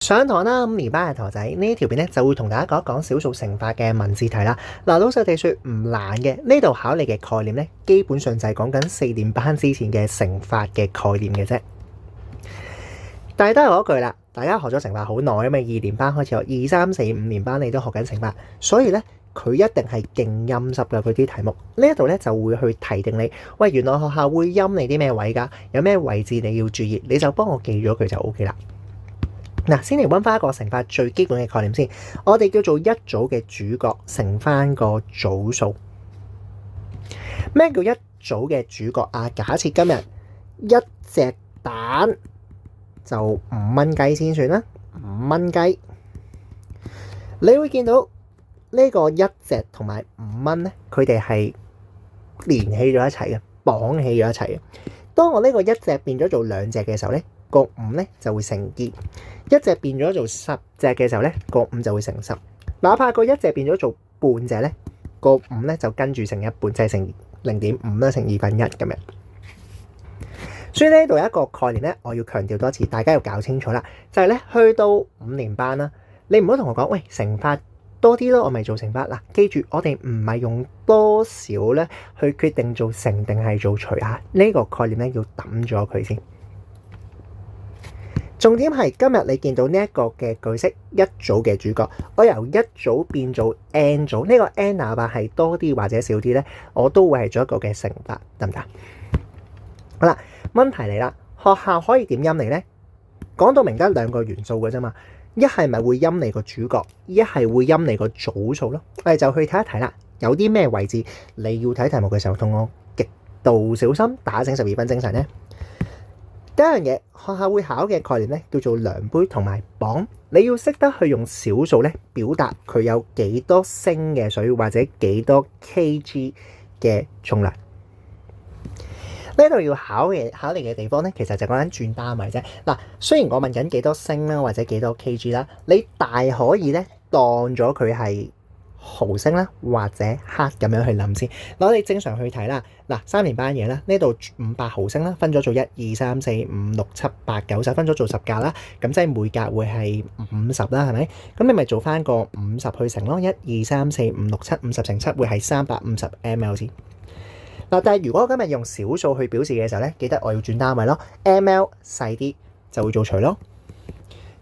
上堂啦，5年班嘅同學仔呢條片咧就會同大家講一講少數乘法嘅文字題啦。嗱，老實地說唔難嘅，呢度考你嘅概念咧，基本上就係講緊4年班之前嘅乘法嘅概念嘅啫。但係都係嗰句啦，大家學咗乘法好耐啊嘛，2年班開始學，2、3、4、5年班你都學緊乘法，所以咧佢一定係勁陰濕㗎。佢啲題目呢一度咧就會去提定你，喂，原來學校會陰你啲咩位㗎？有咩位置你要注意，你就幫我記咗佢就 OK 啦。嗱，先嚟溫翻一個乘法最基本嘅概念先，我哋叫做一組嘅主角乘翻個組數。咩叫一組嘅主角啊？假設今日一隻蛋就5蚊雞先算啦，5蚊雞，你會見到呢個一隻同埋5蚊咧，佢哋係連起咗一齊嘅，綁起咗一齊嘅。當我呢個一隻變咗做2隻嘅時候咧，個5咧就會乘2。一隻變咗做10隻嘅時候咧，個5就會乘10。哪怕個一隻變咗做半隻咧，個5咧就跟住乘一半，就係乘0.5啦，乘1/2咁樣。所以呢度有一個概念咧，我要強調多次，大家要搞清楚啦。就係咧，去到5年班啦，你唔好同我講，喂，乘法多啲咯，我咪做乘法嗱。記住，我哋唔係用多少咧去決定做乘定係做除啊。呢個概念咧要抌咗佢先。重點係今日你見到呢一個嘅句式一組嘅主角，我由一組變做 n 組，呢個 n 哪怕係多啲或者少啲咧，我都會係做一個嘅乘法，得唔得？好啦，問題嚟啦，學校可以點陰你咧？講到明得2個元素嘅啫嘛，一係咪會陰你個主角，一係會陰你個組數咯。我哋就去睇一睇啦，有啲咩位置你要睇題目嘅時候，同我極度小心，打醒12分精神咧。第一樣嘢，學校會考嘅概念咧，叫做量杯同埋磅。你要識得去用小數咧，表達佢有幾多升嘅水或者幾多 kg 嘅重量。呢度要考你嘅地方咧，其實就講緊轉單位啫。嗱，雖然我問緊幾多升啦，或者幾多 kg 啦，你大可以咧當咗佢係毫升啦，或者克咁樣去諗先。嗱，我哋正常去睇啦。嗱，3年班嘢啦，呢度500毫升啦，分咗做1、2、3、4、5、6、7、8、9、10，分咗做10格啦。咁即係每格會係50啦，係咪？咁你咪做翻個50去乘咯。1、2、3、4、5、6、7， 50乘7會係350 ml 先。嗱，但係如果今日用小數去表示嘅時候咧，記得我要轉單位咯。ml 細啲就會做除咯。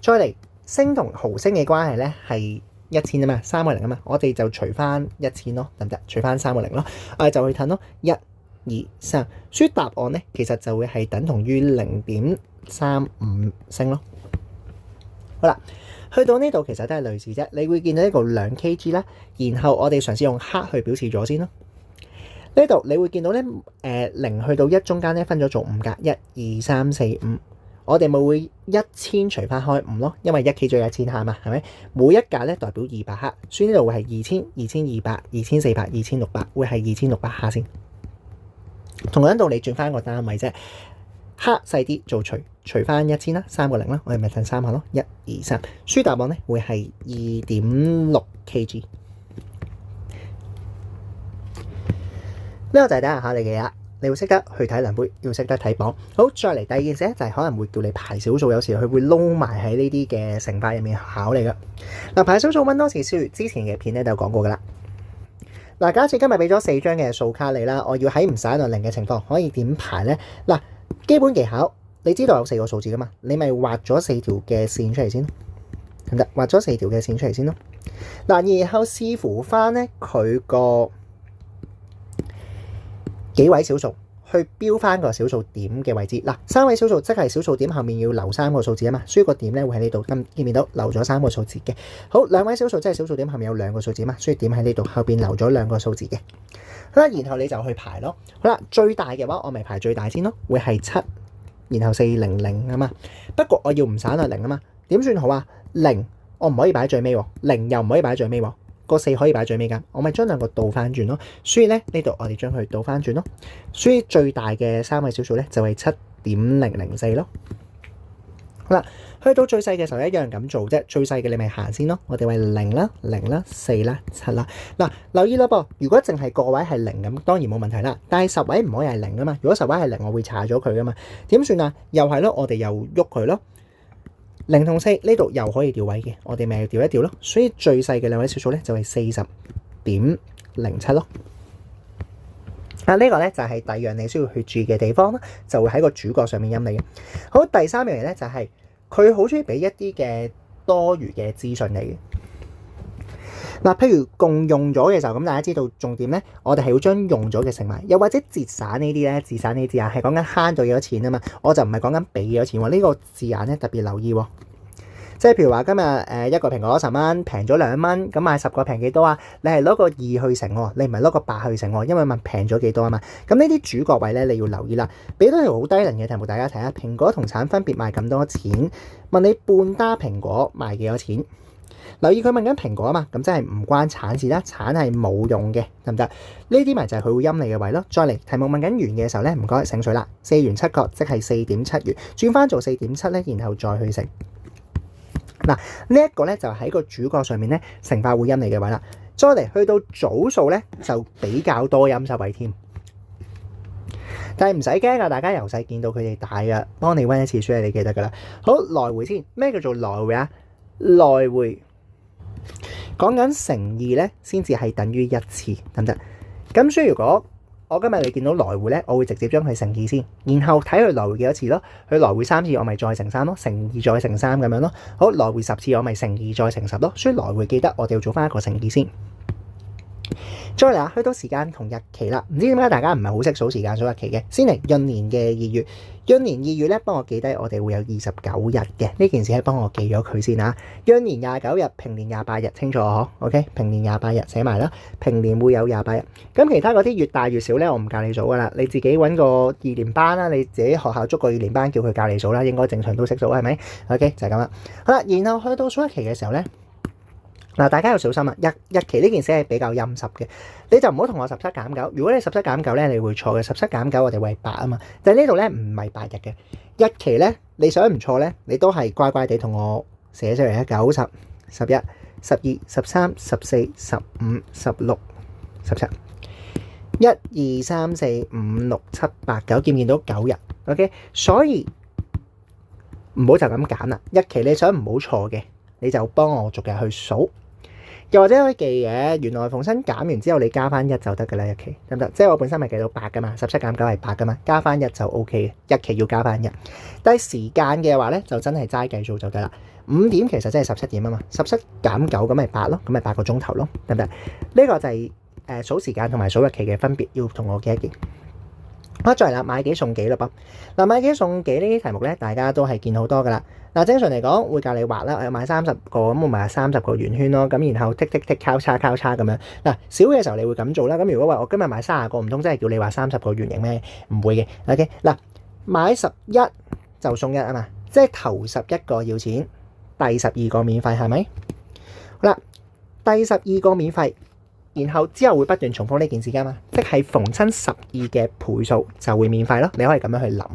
再嚟，升同毫升嘅關係咧係1000啊嘛，3個0啊嘛，我哋就除翻1000咯，得唔得？除翻3個0咯，我哋就去褪咯。1、2、3，所以答案咧其實就會係等同於0.35升咯。好啦，去到呢度其實都係類似啫。你會見到呢個2 kg 啦，然後我哋嘗試用克去表示咗先咯。呢度你會見到咧，0去到1中間咧分咗做5格，1、2、3、4、5。我哋咪會1000除翻開5咯，因為1 kg 就1000克嘛，係咪？每一格咧代表200克，所以呢度會係2000、2200、2400、2600，會係2600克先。同樣道理轉翻個單位啫，克細啲做除翻1000啦，3個0啦，我哋咪褪3下咯，1、2、3。輸答案咧會係2.6 kg。呢個就係第一日考你嘅嘢啦。你要識得去睇量杯，要識得睇磅。好，再嚟第二件事咧，就係可能會叫你排小數，有時佢會撈埋喺呢啲嘅乘法入面考你噶。嗱，排小數溫多次之前嘅片咧就講過噶啦。嗱，假設今日俾咗4張嘅數卡你啦，我要喺唔使1零嘅情況，可以點排咧？嗱，基本技巧，你知道有4個數字噶嘛？你咪畫咗4條嘅線出嚟先，得唔得？畫咗4條嘅線出嚟先咯。嗱，然後視乎翻咧佢個幾位小數去標翻個小數點嘅位置。嗱，3位小數即係小數點後面要留3個數字啊嘛，所以個點咧會喺呢度。見唔見到留咗3個數字嘅？好，2位小數即係小數點後面有2個數字啊嘛，所以點喺呢度後邊留咗2個數字嘅。好啦，然後你就去排咯。好啦，最大嘅話我咪排最大先咯，會係7，然後400啊嘛。不過我要唔省略0啊嘛，點算好啊？0我唔可以擺最尾喎，0又唔可以擺最尾喎。個4可以擺最尾㗎，我咪將2個倒翻轉咯。所以咧呢度我哋將佢倒翻轉咯。所以最大嘅3位小數咧就係 7.004 咯。好啦，去到最細嘅時候一樣咁做啫。最細嘅你咪行先咯。我哋為0啦、0啦、4啦、7啦。嗱，留意啦噃，如果淨係個位係0咁，當然冇問題啦。但係10位唔可以係0啊嘛。如果10位係0，我會查咗佢㗎嘛。點算啊？又係咯，我哋又喐佢咯。0同4呢度又可以調位嘅，我哋咪調一調咯。所以最細嘅兩位小數咧就係 40.07 咯。呢個咧就係第二樣你需要去注意嘅地方啦，就會喺個主角上面陰你嘅。好，第三樣嘢咧就係佢好中意俾一啲嘅多餘嘅資訊你嘅。嗱，譬如共用咗嘅時候，咁大家知道重點咧，我哋係要將用咗嘅乘埋，又或者節省呢啲咧，節省呢啲啊，係講緊慳咗幾多錢啊嘛，我就唔係講緊俾幾多錢喎。呢個字眼咧特別留意喎，即係譬如話今日一個蘋果10蚊，平咗2蚊，咁買10個平幾多啊？你係攞個2去乘喎，你唔係攞個8去乘喎，因為問平咗幾多啊嘛。咁呢啲主角位咧你要留意啦。俾多條好低能嘅題目大家睇下，蘋果同橙分別賣咁多錢，問你半打蘋果賣幾多錢？留意佢問緊蘋果啊嘛，咁真係唔關橙事啦，橙係冇用嘅，得唔得？呢啲咪就係佢會陰你嘅位咯。再嚟題目問緊元嘅時候咧，唔該醒水啦，4元7角即係 4.7 元，轉翻做 4.7 咧，然後再去乘。嗱，呢一個咧就喺個主角上面咧，乘法會陰你嘅位啦。再嚟去到組數咧，就比較多陰濕位添。但係唔使驚噶，大家由細見到佢哋大噶，幫你溫一次書你記得噶啦。好，來回先，咩叫做來回啊？來回講緊乘2咧，先至係等於1次，得唔得？咁所以如果我今日你見到來回咧，我會直接將佢乘2先，然後睇佢來回幾多次咯。佢來回3次，我咪再乘3咯，乘2再乘3咁樣咯。好，來回10次，我咪乘2再乘10咯。所以來回記得我哋要做翻一個乘2先。再嚟啊，去到時間同日期啦，唔知點解大家唔係好識數時間數日期嘅。先嚟閏年嘅2月，閏年2月咧，幫我記低我哋會有29日嘅呢件事，係幫我記咗佢先啊。閏年29日，平年28日，清楚嗬 ？OK， 平年28日寫埋啦，平年會有28日。咁其他嗰啲越大越少咧，我唔教你數噶啦，你自己揾個2年班啦，你自己學校捉個2年班叫佢教你數啦，應該正常都識數係咪 ？OK， 就係咁啦。好啦，然後去到數日期嘅時候咧。嗱，大家要小心啊！日期呢件事係比較陰濕嘅，你就唔好同我17減9。如果你17減9咧，你會錯嘅。17減9我哋會係8啊嘛，但係呢度咧唔係8日嘅日期咧，你想唔錯咧，你都係乖乖地同我寫出嚟啊！9、10、11、12、13、14、15、16、17、1、2、3、4、5、6、7、8、9，見唔見到9日 ？OK， 所以唔好就咁揀啦。日期你想唔好錯嘅，你就幫我逐日去數。又或者可以記嘅，原來逢親減完之後你加翻1就得㗎啦，日期得唔得？即係我本身咪計到8㗎嘛，17減9係8㗎嘛，加翻1就 OK 嘅，日期要加翻1。但係時間嘅話咧，就真係齋計數就得啦。5點其實真係17點啊嘛，17減9咁咪8咯，咁咪8個鐘頭咯，得唔得？呢個就係數時間同埋數日期嘅分別，要同我記一記。好，再嚟啦，買幾送幾啦噃。嗱，買幾送幾呢啲題目咧，大家都係見好多噶啦。嗱，正常嚟講會教你畫啦，我買30個咁，我咪30個圓圈咯。咁然後剔剔剔交叉交叉咁樣。嗱，少嘅時候你會咁做啦。咁如果話我今日買30個，唔通真係叫你畫30個圓形咩？唔會嘅。OK， 嗱，買11就送1啊嘛，即係頭11個要錢，第12個免費係咪？好啦，第12個免費。然後之後會不斷重複呢件事㗎嘛，即係逢親12嘅倍數就會免費咯。你可以咁樣去諗，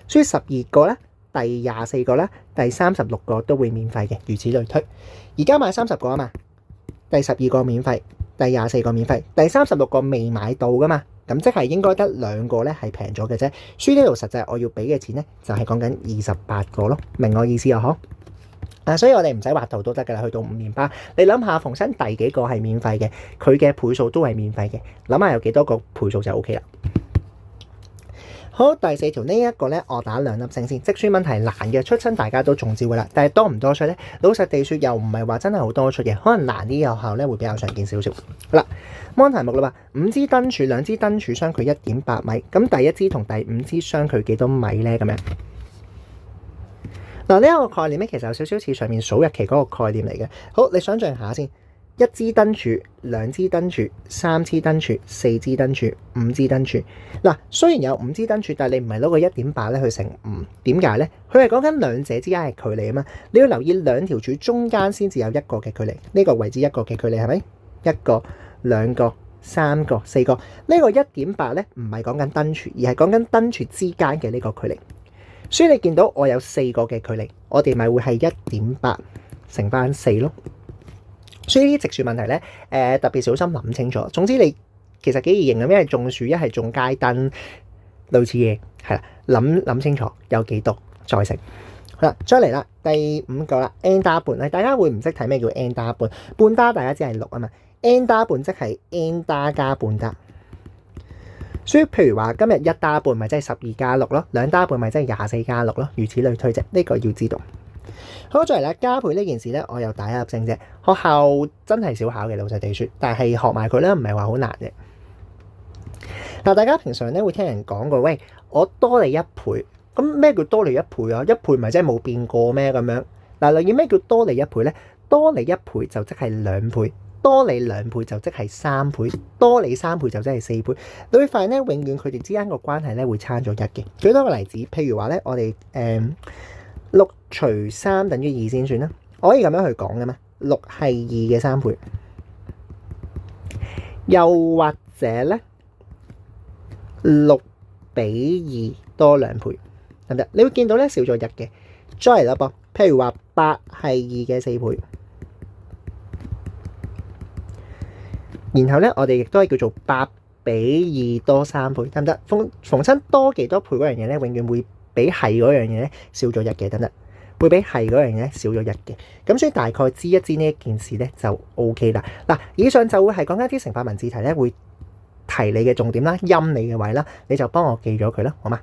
所以12個咧，第24個咧，第36個都會免費嘅，如此類推。而家買30個啊嘛，第12個免費，第24個免費，第36個未買到㗎嘛，咁即係應該得2個咧係平咗嘅啫。所以呢度實際我要俾嘅錢咧就係講緊28個咯，明我意思啊？嗬。所以我哋唔使畫圖都得㗎啦，去到5年班，你諗下逢親第幾個係免費嘅，佢嘅倍數都係免費嘅，諗下有幾多個倍數就 OK 啦。好，第4條呢一個咧，我打2粒星先。積算問題難嘅，出親大家都中招㗎啦，但係多唔多出咧？老實地說又唔係話真係好多出嘅，可能難啲有效咧會比較常見少少。好啦，望題目啦嘛，5支燈柱，2支燈柱相距 1.8 米，咁第1支同第5支相距幾多米咧？咁樣。嗱，呢一個概念咧，其實有少少似上面數日期嗰個概念嚟嘅。好，你想象下先，1支燈柱、2支燈柱、3支燈柱、4支燈柱、5支燈柱。嗱，雖然有5支燈柱，但係你唔係攞個 1.8 咧去乘5，點解咧？佢係講緊兩者之間嘅距離啊嘛。你要留意2條柱中間先至有1個嘅距離，呢個為之1個嘅距離係咪？1個、2個、3個、4個。呢個 1.8 咧唔係講緊燈柱，而係講緊燈柱之間嘅呢個距離。所以你見到我有4個嘅距離，我哋咪會係 1.8 乘翻4咯。所以呢啲直樹問題咧，特別小心諗清楚。總之你其實幾易認嘅，一係中樹，一係中街燈，類似嘢係啦。諗清楚有幾多再乘。好啦，再嚟啦，第5個啦 n 打半咧，大家會唔識睇咩叫 n 打半？半打大家知係6啊嘛 ，n 打半即係 n 打加半打。所以譬如話今日1打半咪即係12加6咯，2打半咪即係24加6咯，如此類推啫。呢個要知道。好，再嚟啦，加倍呢件事咧，我又打一粒星啫。學校真係少考嘅，老實地説，但係學埋佢咧唔係話好難嘅。嗱，大家平常咧會聽人講過，喂，我多你1倍。咁咩叫多你1倍啊？1倍咪即係冇變過咩咁樣？嗱，例如咩叫多你1倍咧？多你1倍就即係2倍，多你2倍就即係3倍，多你3倍就即係4倍。你會發現咧，永遠佢哋之間個關係咧會差咗1嘅。舉多個例子，譬如話咧，我哋6除3等於2先算啦。我可以咁樣去講嘅咩？6係2嘅3倍，又或者咧6比2多2倍。得唔得？你會見到咧少咗1嘅，再嚟啦噃。譬如話8係2嘅4倍，然後咧我哋亦都係叫做8比2多3倍，得唔得？逢親多幾多倍嗰樣嘢咧，永遠會比係嗰樣嘢咧少咗1嘅，得唔得？會比係嗰樣嘢咧少咗1嘅。咁所以大概知一知呢一件事咧就 OK 啦。嗱，以上就會係講緊啲乘法文字題咧，會提你嘅重點啦，陰你嘅位啦，你就幫我記咗佢啦，好嗎？